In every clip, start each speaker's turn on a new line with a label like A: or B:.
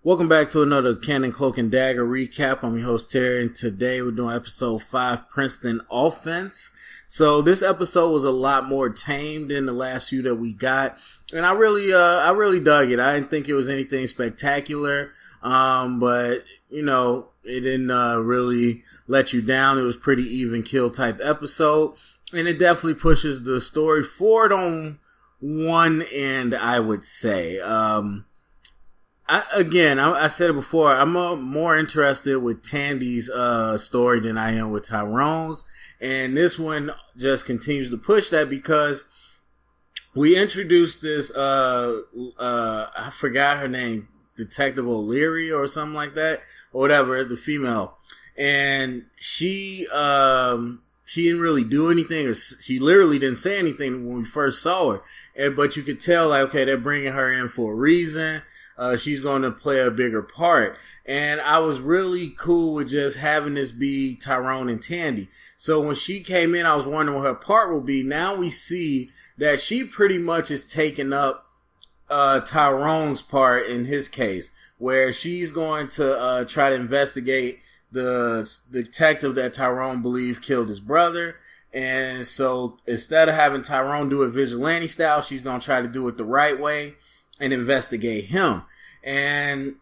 A: Welcome back to another Canon Cloak and Dagger recap. I'm your host Terry, and today we're doing episode 5, Princeton Offense. So this episode was a lot more tame than the last few that we got, and I really dug it. I didn't think it was anything spectacular, but it didn't really let you down. It was pretty even kill type episode, and it definitely pushes the story forward on one end, I would say. I said it before, I'm more interested with Tandy's story than I am with Tyrone's. And this one just continues to push that because we introduced this, I forgot her name, Detective O'Leary or something like that, or whatever, the female. And she didn't really do anything, or she literally didn't say anything when we first saw her. But you could tell, like, okay, they're bringing her in for a reason. She's going to play a bigger part. And I was really cool with just having this be Tyrone and Tandy. So when she came in, I was wondering what her part will be. Now we see that she pretty much is taking up Tyrone's part in his case, where she's going to try to investigate the detective that Tyrone believed killed his brother. And so instead of having Tyrone do it vigilante style, she's going to try to do it the right way and investigate him. And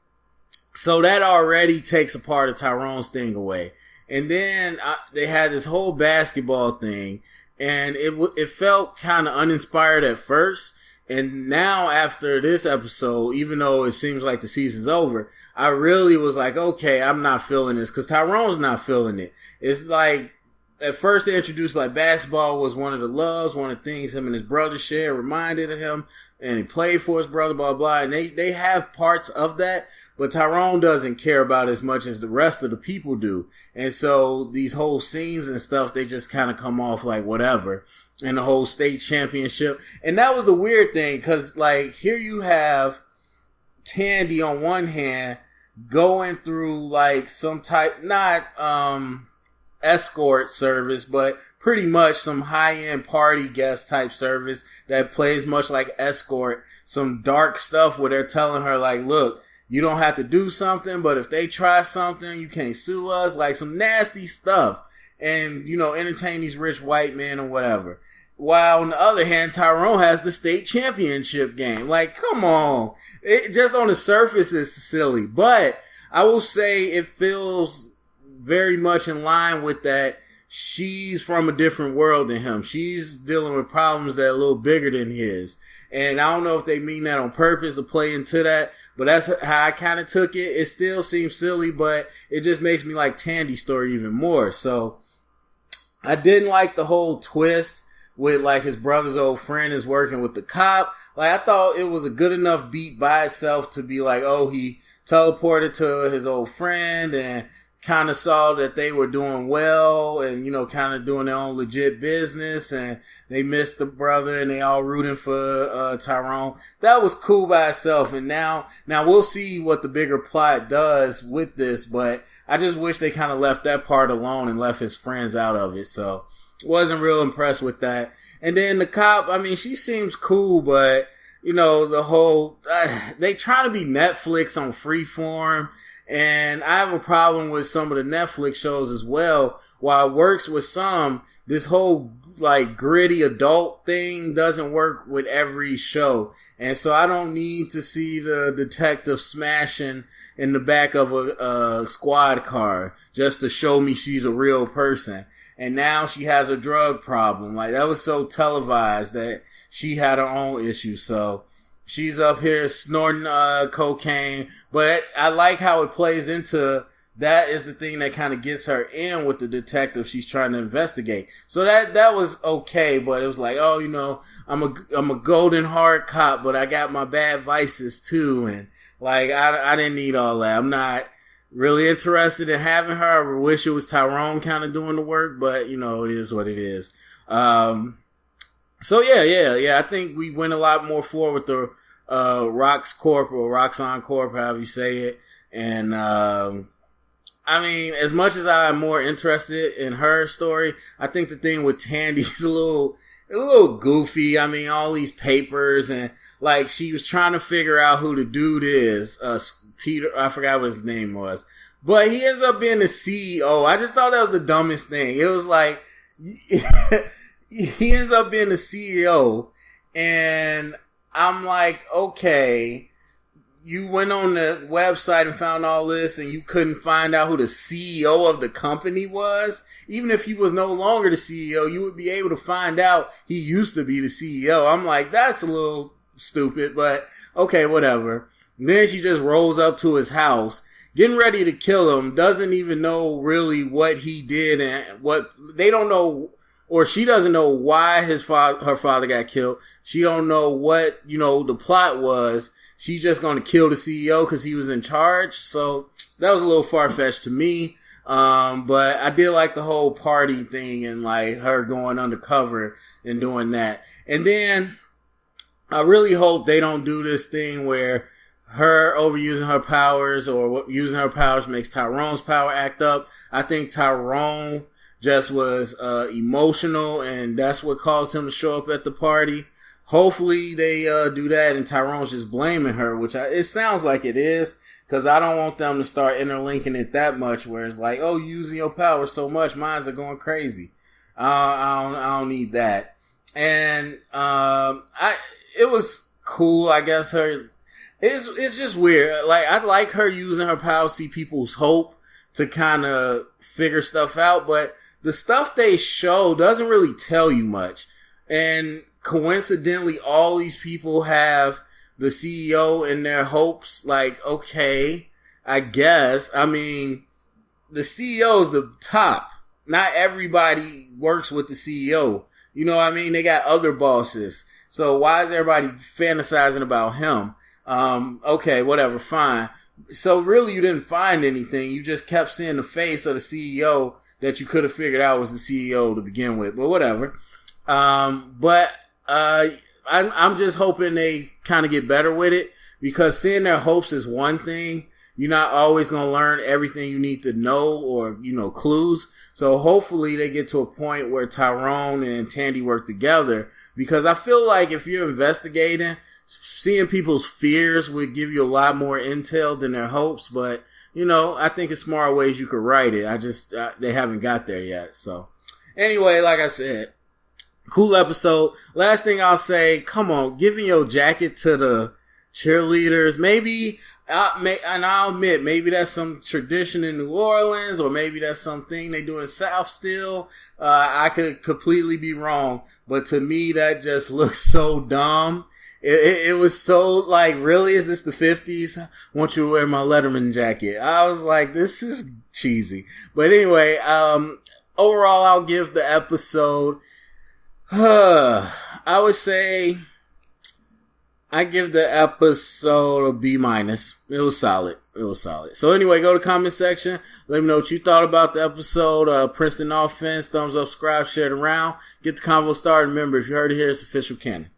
A: so that already takes a part of Tyrone's thing away. And then they had this whole basketball thing, and it felt kind of uninspired at first. And now after this episode, even though it seems like the season's over, I really was like, okay, I'm not feeling this, because Tyrone's not feeling it. It's like, at first they introduced like basketball was one of the loves, one of the things him and his brother shared, reminded of him, and he played for his brother, blah, blah, and they have parts of that, but Tyrone doesn't care about it as much as the rest of the people do. And so these whole scenes and stuff, they just kind of come off like whatever. And the whole state championship. And that was the weird thing, because like here you have Tandy on one hand going through like some type, not escort service, but pretty much some high-end party guest type service that plays much like escort. Some dark stuff where they're telling her like, look, you don't have to do something, but if they try something, you can't sue us. Like some nasty stuff. And, entertain these rich white men or whatever. While on the other hand, Tyrone has the state championship game. Like, come on. It just on the surface is silly. But I will say it feels very much in line with that. She's from a different world than him. She's dealing with problems that are a little bigger than his. And I don't know if they mean that on purpose to play into that, but that's how I kind of took it. It still seems silly, but it just makes me like Tandy's story even more. So I didn't like the whole twist with like his brother's old friend is working with the cop. Like I thought it was a good enough beat by itself to be like, oh, he teleported to his old friend and kind of saw that they were doing well and, kind of doing their own legit business, and they missed the brother and they all rooting for Tyrone. That was cool by itself. And now we'll see what the bigger plot does with this, but I just wish they kind of left that part alone and left his friends out of it. So wasn't real impressed with that. And then the cop, I mean, she seems cool, but the whole, they try to be Netflix on Freeform. And I have a problem with some of the Netflix shows as well. While it works with some, this whole like gritty adult thing doesn't work with every show. And so I don't need to see the detective smashing in the back of a squad car just to show me she's a real person. And now she has a drug problem. Like that was so televised that she had her own issues. So she's up here snorting cocaine, but I like how it plays into that is the thing that kind of gets her in with the detective she's trying to investigate. So that was okay, but it was like, oh, I'm a golden heart cop, but I got my bad vices too, and like I didn't need all that. I'm not really interested in having her. I wish it was Tyrone kind of doing the work, but it is what it is. So yeah. I think we went a lot more forward with the Rox Corp or Roxxon Corp, however you say it. And I mean, as much as I'm more interested in her story, I think the thing with Tandy's a little goofy. I mean, all these papers and like she was trying to figure out who the dude is, Peter. I forgot what his name was. But he ends up being the CEO. I just thought that was the dumbest thing. It was like, he ends up being the CEO. And I'm like, okay, you went on the website and found all this and you couldn't find out who the CEO of the company was. Even if he was no longer the CEO, you would be able to find out he used to be the CEO. I'm like, that's a little stupid, but okay, whatever. And then she just rolls up to his house, getting ready to kill him, doesn't even know really what he did and what, they don't know, or she doesn't know why her father got killed. She don't know what, the plot was. She's just going to kill the CEO because he was in charge. So that was a little far-fetched to me. But I did like the whole party thing and like her going undercover and doing that. And then I really hope they don't do this thing where her overusing her powers or using her powers makes Tyrone's power act up. I think Tyrone just was emotional and that's what caused him to show up at the party. Hopefully they do that and Tyrone's just blaming her, which it sounds like it is. Because I don't want them to start interlinking it that much where it's like, oh, using your power so much, mines are going crazy. I don't need that. And it was cool, I guess. It's just weird. Like, I like her using her power to see people's hope to kind of figure stuff out. But the stuff they show doesn't really tell you much. And coincidentally, all these people have the CEO in their hopes. Like, okay, I guess. I mean, the CEO is the top. Not everybody works with the CEO. You know what I mean? They got other bosses. So why is everybody fantasizing about him? Okay, whatever, fine. So really you didn't find anything. You just kept seeing the face of the CEO that you could have figured out was the CEO to begin with. But whatever. I'm just hoping they kind of get better with it because seeing their hopes is one thing. You're not always going to learn everything you need to know or, clues. So hopefully they get to a point where Tyrone and Tandy work together because I feel like if you're investigating, seeing people's fears would give you a lot more intel than their hopes. But, I think it's smart ways you could write it. They haven't got there yet. So anyway, like I said, cool episode. Last thing I'll say, come on, giving your jacket to the cheerleaders. Maybe, and I'll admit, maybe that's some tradition in New Orleans, or maybe that's something they do in the South still. I could completely be wrong, but to me, that just looks so dumb. It was so like, really, is this the 50s? I want you to wear my Letterman jacket. I was like, this is cheesy. But anyway, overall, I'll give the episode, I would say I give the episode a B-. It was solid. So anyway, go to the comment section. Let me know what you thought about the episode. Princeton offense, thumbs up, subscribe, share it around. Get the convo started. Remember, if you heard it here, it's official canon.